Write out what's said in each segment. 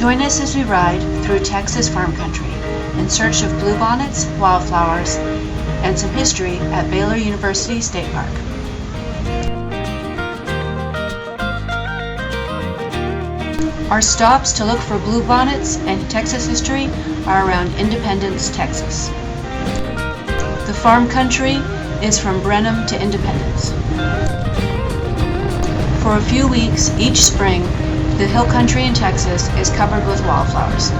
Join us as we ride through Texas farm country in search of bluebonnets, wildflowers, and some history at Baylor University State Park. Our stops to look for bluebonnets and Texas history are around Independence, Texas. The farm country is from Brenham to Independence. For a few weeks each spring, the hill country in Texas is covered with wildflowers.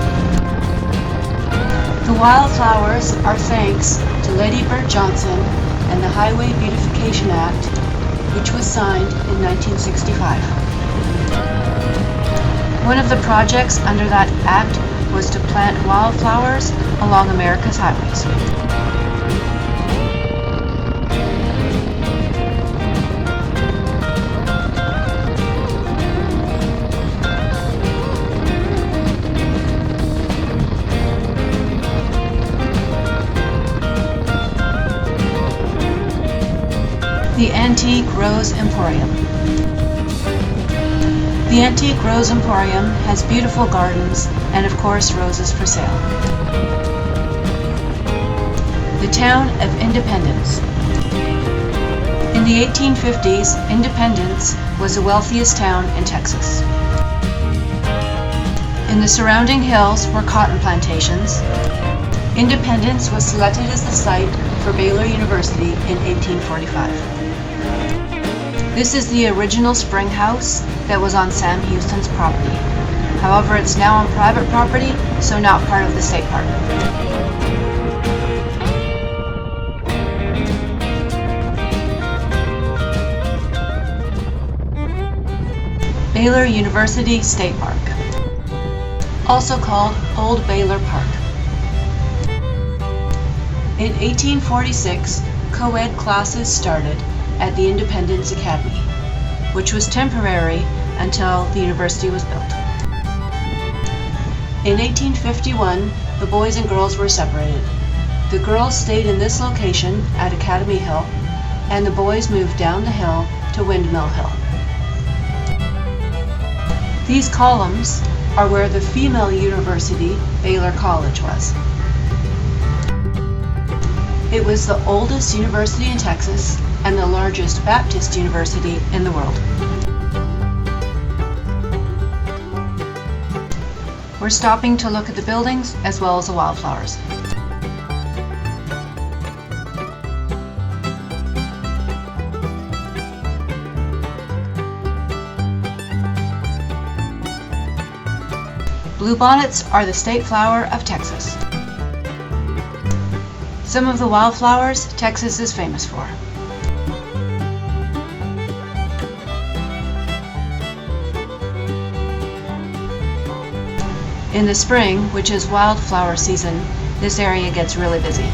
The wildflowers are thanks to Lady Bird Johnson and the Highway Beautification Act, which was signed in 1965. One of the projects under that act was to plant wildflowers along America's highways. The Antique Rose Emporium. The Antique Rose Emporium has beautiful gardens and, of course, roses for sale. The town of Independence. In the 1850s, Independence was the wealthiest town in Texas. In the surrounding hills were cotton plantations. Independence was selected as the site for Baylor University in 1845. This is the original spring house that was on Sam Houston's property. However, it's now on private property, so not part of the state park. Baylor University State Park, also called Old Baylor Park. In 1846, co-ed classes started at the Independence Academy, which was temporary until the university was built. In 1851, the boys and girls were separated. The girls stayed in this location at Academy Hill, and the boys moved down the hill to Windmill Hill. These columns are where the female university, Baylor College, was. It was the oldest university in Texas and the largest Baptist university in the world. We're stopping to look at the buildings as well as the wildflowers. Bluebonnets are the state flower of Texas. Some of the wildflowers Texas is famous for. In the spring, which is wildflower season, this area gets really busy.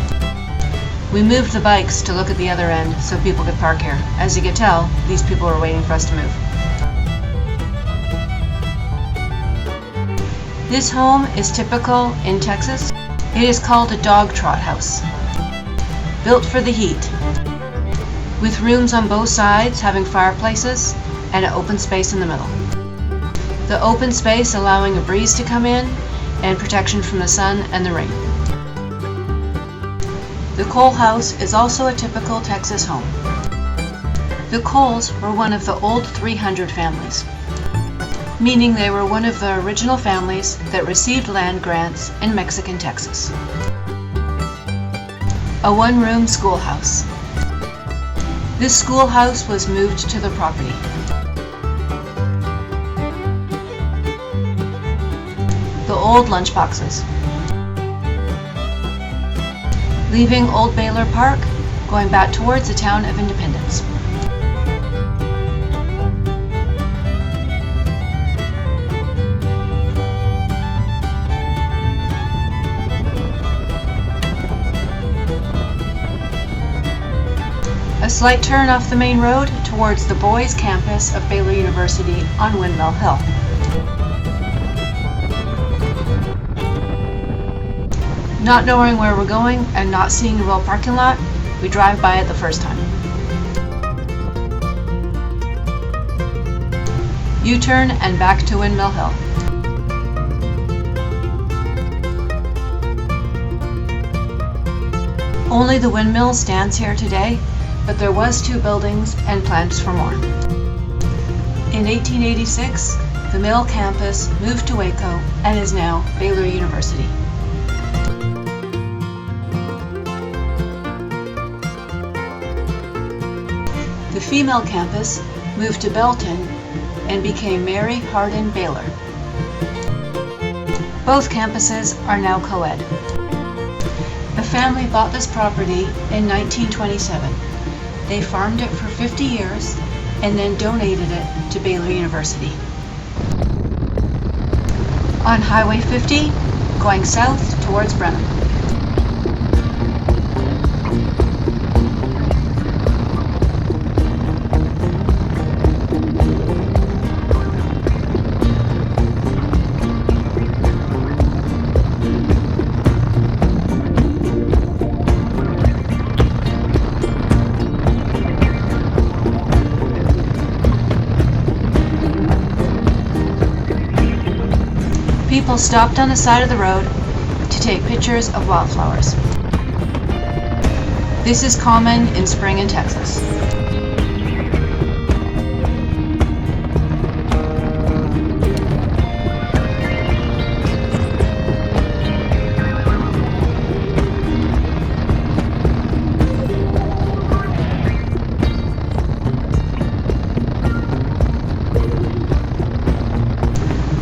We moved the bikes to look at the other end so people could park here. As you can tell, these people were waiting for us to move. This home is typical in Texas. It is called a dog trot house, built for the heat, with rooms on both sides having fireplaces and an open space in the middle. The open space allowing a breeze to come in and protection from the sun and the rain. The Cole house is also a typical Texas home. The Coles were one of the old 300 families, meaning they were one of the original families that received land grants in Mexican Texas. A one-room schoolhouse. This schoolhouse was moved to the property. The old lunchboxes. Leaving Old Baylor Park, going back towards the town of Independence. A slight turn off the main road towards the boys' campus of Baylor University on Windmill Hill. Not knowing where we're going and not seeing the real parking lot, we drive by it the first time. U-turn and back to Windmill Hill. Only the windmill stands here today, but there was 2 buildings and plans for more. In 1886, the mill campus moved to Waco and is now Baylor University. The female campus moved to Belton and became Mary Hardin Baylor. Both campuses are now co-ed. A family bought this property in 1927. They farmed it for 50 years and then donated it to Baylor University. On Highway 50, going south towards Brenham. People stopped on the side of the road to take pictures of wildflowers. This is common in spring in Texas.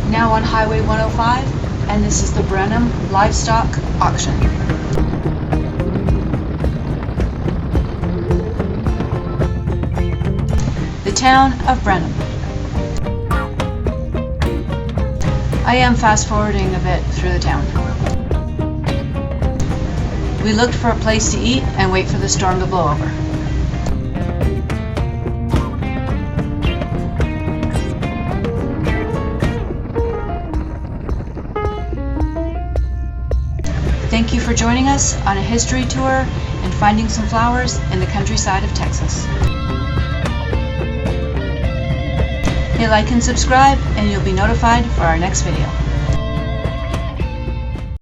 Now on Highway 105, and this is the Brenham Livestock Auction. The town of Brenham. I am fast forwarding a bit through the town. We looked for a place to eat and wait for the storm to blow over. Thank you for joining us on a history tour and finding some flowers in the countryside of Texas. Hit like and subscribe and you'll be notified for our next video.